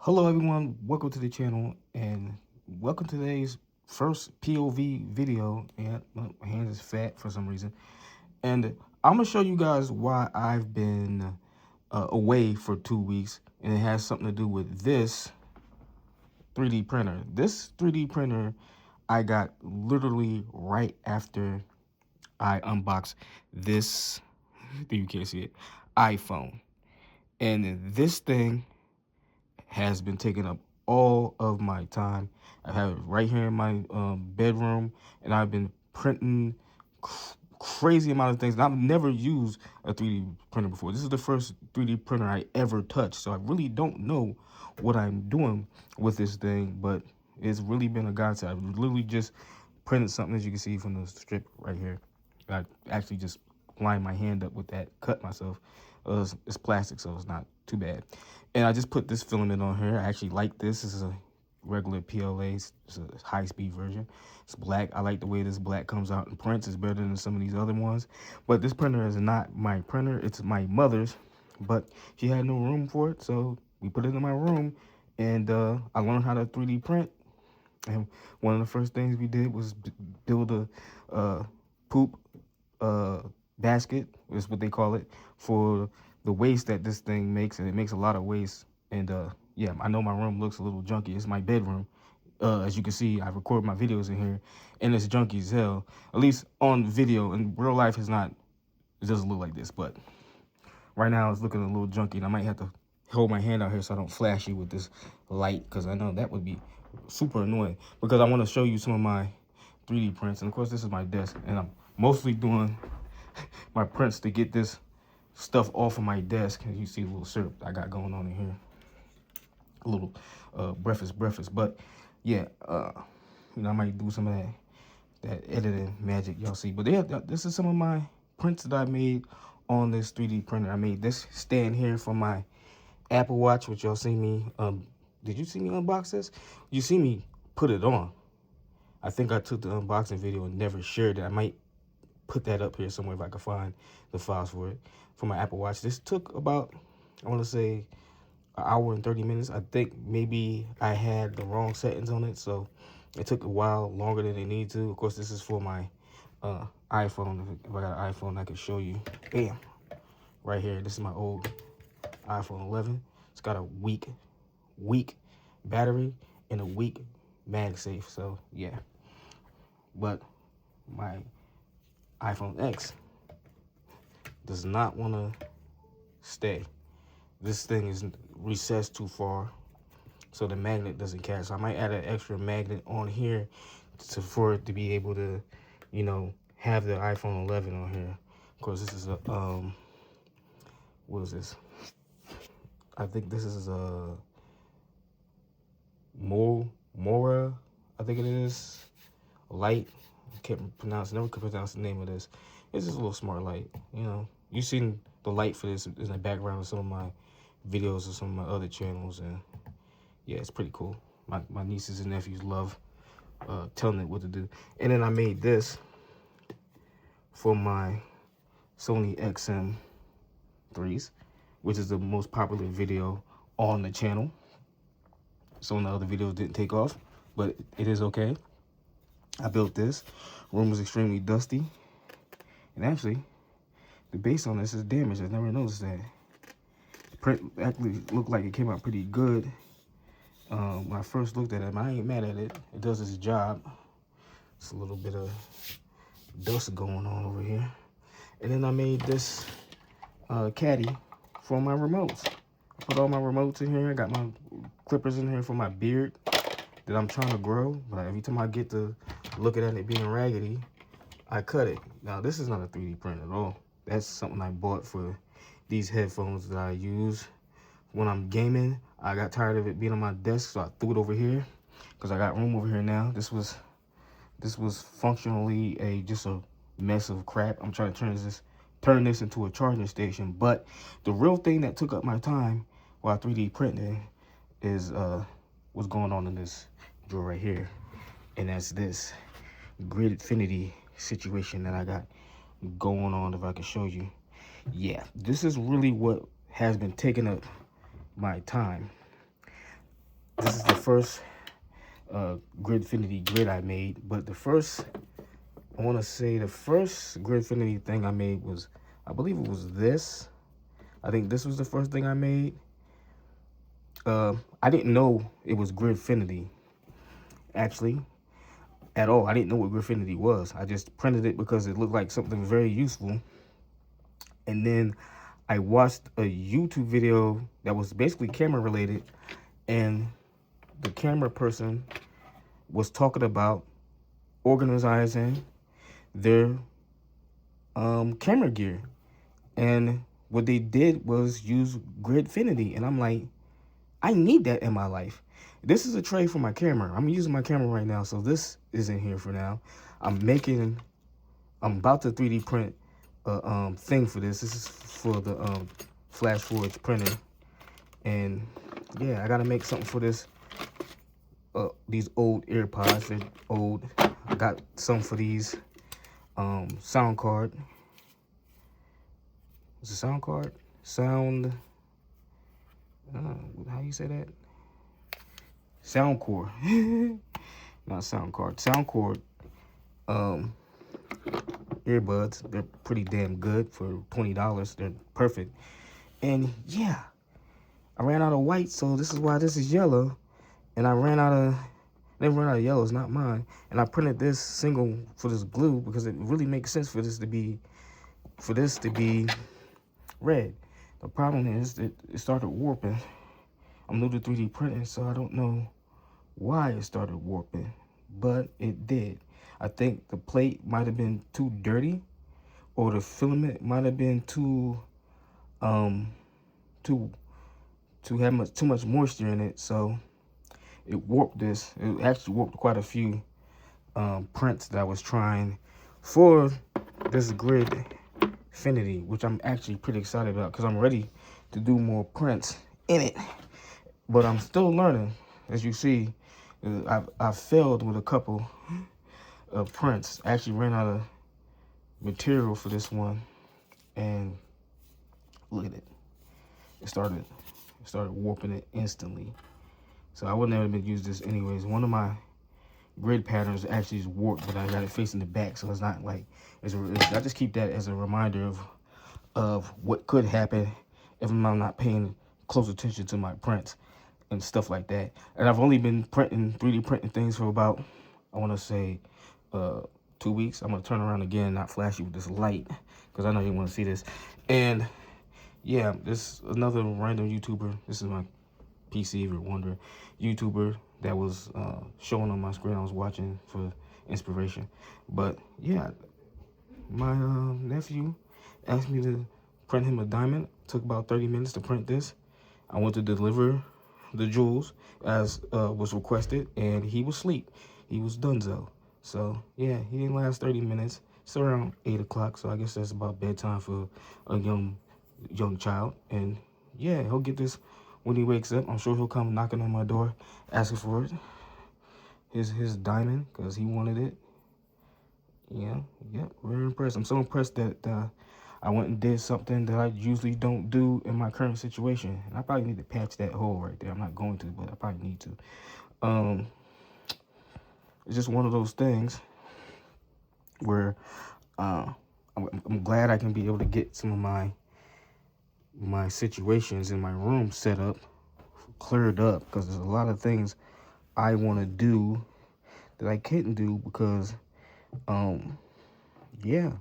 Hello everyone, welcome to the channel and welcome to today's first POV video. And my hand is fat for some reason. And I'm gonna show you guys why I've been away for 2 weeks, and it has something to do with this 3D printer. This 3D printer I got literally right after I unboxed this, you can't see it, iPhone. And this thing has been taking up all of my time. I have it right here in my bedroom, and I've been printing crazy amount of things. And I've never used a 3D printer before. This is the first 3D printer I ever touched, so I really don't know what I'm doing with this thing, but it's really been a godsend. I've literally just printed something, as you can see from the strip right here. I actually just lined my hand up with that, cut myself. It's plastic, so it's not too bad. And I just put this filament on here. I actually like this. This is a regular PLA. It's a high-speed version. It's black. I like the way this black comes out in prints. It's better than some of these other ones. But this printer is not my printer. It's my mother's. But she had no room for it, so we put it in my room. And I learned how to 3D print. And one of the first things we did was build a poop basket, is what they call it, for the waste that this thing makes. And it makes a lot of waste. And yeah, I know my room looks a little junky. It's my bedroom. As you can see, I record my videos in here, and it's junky as hell. At least on video. In real life, it doesn't look like this. But right now, it's looking a little junky, and I might have to hold my hand out here so I don't flash you with this light, because I know that would be super annoying. Because I want to show you some of my 3D prints, and of course, this is my desk, and I'm mostly doing my prints to get this stuff off of my desk. As you see, a little syrup I got going on in here, a little breakfast. But yeah, I might do some of that editing magic y'all see. But yeah, this is some of my prints that I made on this 3D printer. I made this stand here for my Apple Watch, which y'all see me. Did you see me unbox this? You see me put it on. I think I took the unboxing video and never shared it. I might put that up here somewhere if I can find the files for it, for my Apple Watch. This took about, I want to say, an hour and 30 minutes. I think maybe I had the wrong settings on it, so it took a while longer than it needed to. Of course, this is for my iPhone. If I got an iPhone, I can show you. Bam, right here. This is my old iPhone 11. It's got a weak battery and a weak MagSafe. So yeah, but my iPhone X does not want to stay. This thing is recessed too far, so the magnet doesn't catch. So I might add an extra magnet on here for it to be able to, have the iPhone 11 on here. Of course, this is a what is this? I think this is a Mora. I think it is light. Never could pronounce the name of this. It's just a little smart light. You've seen the light for this in the background of some of my videos or some of my other channels, and yeah, it's pretty cool. My nieces and nephews love telling it what to do. And then I made this for my Sony XM3s, which is the most popular video on the channel. Some of the other videos didn't take off, but it is okay. I built this. Room was extremely dusty, and actually, the base on this is damaged. I never noticed that. The print actually looked like it came out pretty good when I first looked at it. I ain't mad at it. It does its job. It's a little bit of dust going on over here. And then I made this caddy for my remotes. I put all my remotes in here. I got my clippers in here for my beard that I'm trying to grow. But every time I get to looking at it being raggedy, I cut it. Now, this is not a 3D print at all. That's something I bought for these headphones that I use when I'm gaming. I got tired of it being on my desk, so I threw it over here because I got room over here now. This was functionally just a mess of crap. I'm trying to turn this into a charging station. But the real thing that took up my time while 3D printing is what's going on in this drawer right here, and that's this Gridfinity situation that I got going on. If I can show you, yeah, this is really what has been taking up my time. this is the first Gridfinity grid I made, but I want to say the first Gridfinity thing I made was, I believe it was this. I think this was the first thing I made. I didn't know it was Gridfinity, actually, at all. I didn't know what Gridfinity was. I just printed it because it looked like something very useful. And then I watched a YouTube video that was basically camera related, and the camera person was talking about organizing their camera gear. And what they did was use Gridfinity. And I'm like, I need that in my life. This is a tray for my camera. I'm using my camera right now, so this isn't here for now. I'm about to 3D print a thing for this. This is for the Flashforge printer. And yeah, I gotta make something for this. These old AirPods, they're old. I got some for these sound card. Is it sound card? Sound, how you say that? Sound cord. Not sound card. Sound cord earbuds. They're pretty damn good for $20. They're perfect. And yeah, I ran out of white, so this is why this is yellow. And I ran out of yellow, it's not mine. And I printed this single for this glue because it really makes sense for this to be red. The problem is that it started warping. I'm new to 3D printing, so I don't know why it started warping, but it did. I think the plate might have been too dirty, or the filament might have been too much moisture in it, so it warped this. It actually warped quite a few prints that I was trying for this Gridfinity, which I'm actually pretty excited about because I'm ready to do more prints in it. But I'm still learning. As you see, I've failed with a couple of prints. I actually ran out of material for this one, and look at it. It started warping it instantly. So I wouldn't have been use this anyways. One of my grid patterns actually is warped, but I got it facing the back, so it's not like I just keep that as a reminder of what could happen if I'm not paying close attention to my prints and stuff like that. And I've only been 3D printing things for about, I want to say 2 weeks. I'm gonna turn around again and not flash you with this light because I know you want to see this. And yeah, this another random YouTuber. This is my PC, if you're wondering. YouTuber that was showing on my screen. I was watching for inspiration. But yeah, my nephew asked me to print him a diamond. Took about 30 minutes to print this. I went to deliver the jewels as was requested, and he was asleep. He was donezo. So yeah, he didn't last 30 minutes. It's around 8 o'clock, so I guess that's about bedtime for a young child. And yeah, he'll get this when he wakes up. I'm sure he'll come knocking on my door asking for it. His diamond, because he wanted it. Yeah, very impressed. I'm so impressed that I went and did something that I usually don't do in my current situation. And I probably need to patch that hole right there. I'm not going to, but I probably need to. It's just one of those things where I'm glad I can be able to get some of my situations in my room set up, cleared up, because there's a lot of things I want to do that I couldn't do because yeah,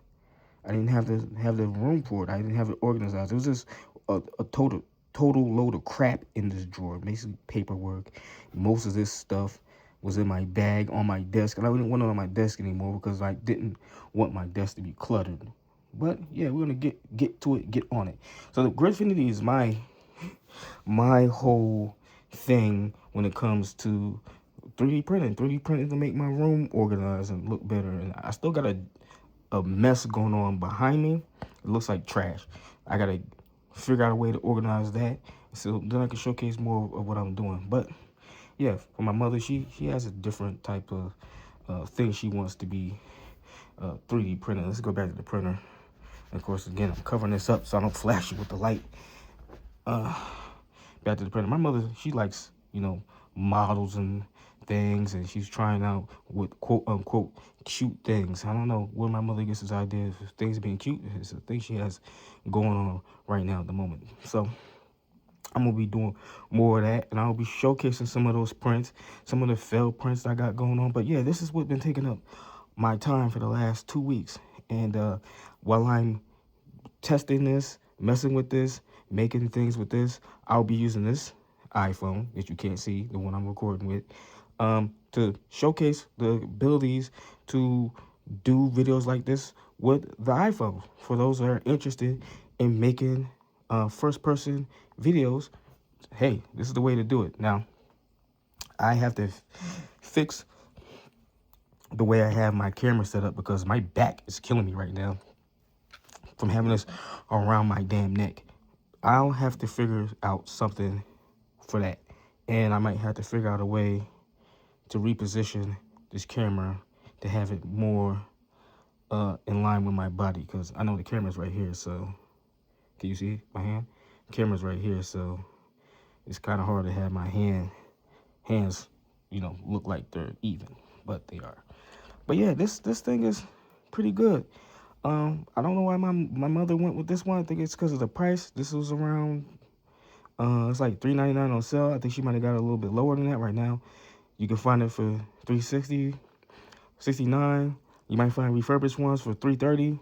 I didn't have the room for it. I didn't have it organized. It was just a total load of crap in this drawer, basically paperwork. Most of this stuff was in my bag on my desk, and I didn't want it on my desk anymore because I didn't want my desk to be cluttered. But yeah, we're gonna get to it, get on it. So the Gridfinity is my whole thing when it comes to 3D printing. 3D printing to make my room organized and look better. And I still got a mess going on behind me. It looks like trash. I gotta figure out a way to organize that so then I can showcase more of what I'm doing. But yeah, for my mother, she has a different type of thing she wants to be 3D printed. Let's go back to the printer. And of course, again, I'm covering this up so I don't flash you with the light. Back to the printer. My mother, she likes, models and things, and she's trying out with quote unquote cute things. I don't know where my mother gets this idea of things being cute. It's a thing she has going on right now at the moment. So I'm gonna be doing more of that, and I'll be showcasing some of those prints, some of the failed prints I got going on. But yeah, this is what's been taking up my time for the last 2 weeks. And while I'm testing this, messing with this, making things with this, I'll be using this iPhone that you can't see, the one I'm recording with, to showcase the abilities to do videos like this with the iPhone. For those that are interested in making first-person videos, hey, this is the way to do it. Now, I have to fix the way I have my camera set up because my back is killing me right now from having this around my damn neck. I'll have to figure out something for that. And I might have to figure out a way to reposition this camera to have it more in line with my body, because I know the camera's right here. So can you see my hand? The camera's right here, so it's kind of hard to have my hands, look like they're even, but they are. But yeah, this thing is pretty good. I don't know why my mother went with this one. I think it's because of the price. This was around, it's like $3.99 on sale. I think she might have got it a little bit lower than that right now. You can find it for $360, $69. You might find refurbished ones for $330.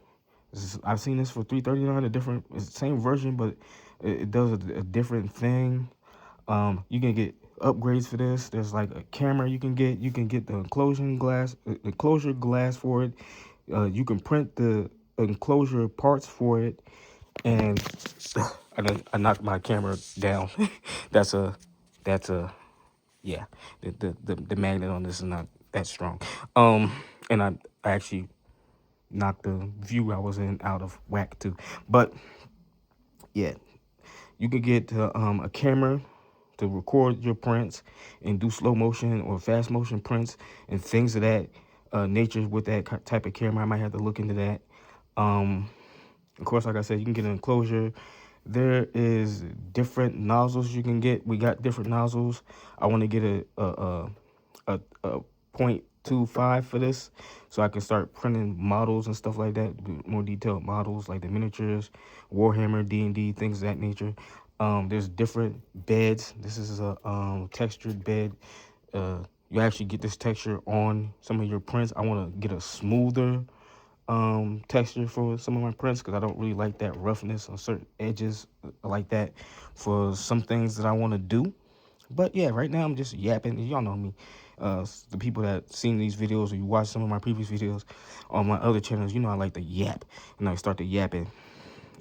I've seen this for $339. It's the same version, but it does a different thing. You can get upgrades for this. There's like a camera you can get. You can get the enclosure glass for it. You can print the enclosure parts for it. And I knocked my camera down. that's a yeah. The magnet on this is not that strong. And I actually knocked the view I was in out of whack too. But yeah, you could get a camera to record your prints and do slow motion or fast motion prints and things of that nature with that type of camera. I might have to look into that. Of course, like I said, you can get an enclosure. There is different nozzles you can get. We got different nozzles. I want to get a 0.25 for this, so I can start printing models and stuff like that, more detailed models like the miniatures, Warhammer, D&D, things of that nature. There's different beds. This is a textured bed. You actually get this texture on some of your prints. I want to get a smoother texture for some of my prints because I don't really like that roughness on certain edges like that for some things that I want to do. But yeah, right now I'm just yapping. Y'all know me. The people that seen these videos or you watch some of my previous videos on my other channels, I like to yap. And I start to yapping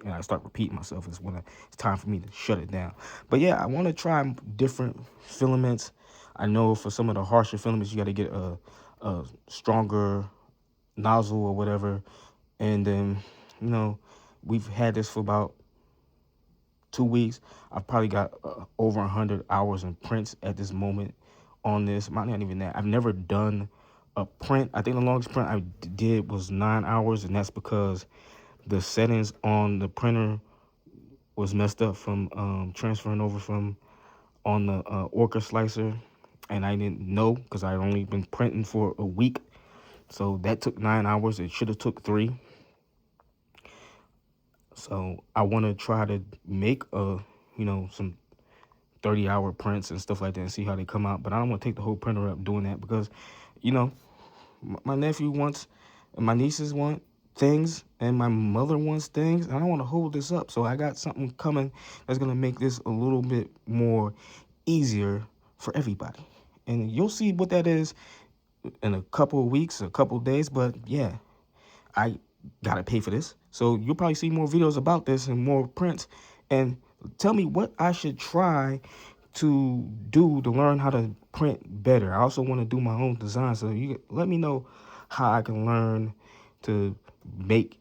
and I start repeating myself. It's when it's time for me to shut it down. But yeah, I want to try different filaments. I know for some of the harsher filaments, you got to get a stronger nozzle or whatever. And then, we've had this for about 2 weeks. I've probably got over 100 hours in prints at this moment on this. Might not even that. I've never done a print. I think the longest print I did was 9 hours, and that's because the settings on the printer was messed up from transferring over from on the Orca slicer, and I didn't know because I'd only been printing for a week. So that took 9 hours. It should have took 3. So I want to try to make some 30-hour prints and stuff like that and see how they come out. But I don't want to take the whole printer up doing that because, my nephew wants and my nieces want things and my mother wants things. And I don't want to hold this up. So I got something coming that's going to make this a little bit more easier for everybody. And you'll see what that is in a couple of weeks, a couple of days. But yeah, I gotta pay for this. So you'll probably see more videos about this and more prints. And tell me what I should try to do to learn how to print better. I also want to do my own design. So you let me know how I can learn to make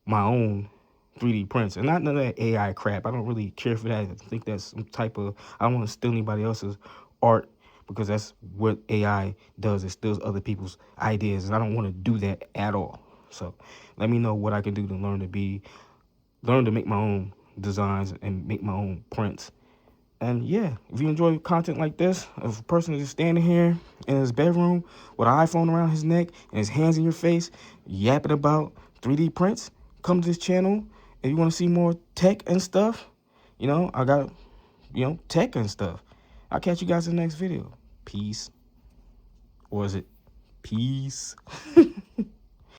my own 3D prints. And not none of that AI crap. I don't really care for that. I think that's some type of, I don't want to steal anybody else's art, because that's what AI does. It steals other people's ideas, and I don't want to do that at all. So let me know what I can do to learn to make my own designs and make my own prints And yeah, if you enjoy content like this, of a person just standing here in his bedroom with an iPhone around his neck and his hands in your face, yapping about 3D prints, come to this channel. If you want to see more tech and stuff, you know, I got, you know, tech and stuff. I'll catch you guys in the next video. Peace. Or is it peace?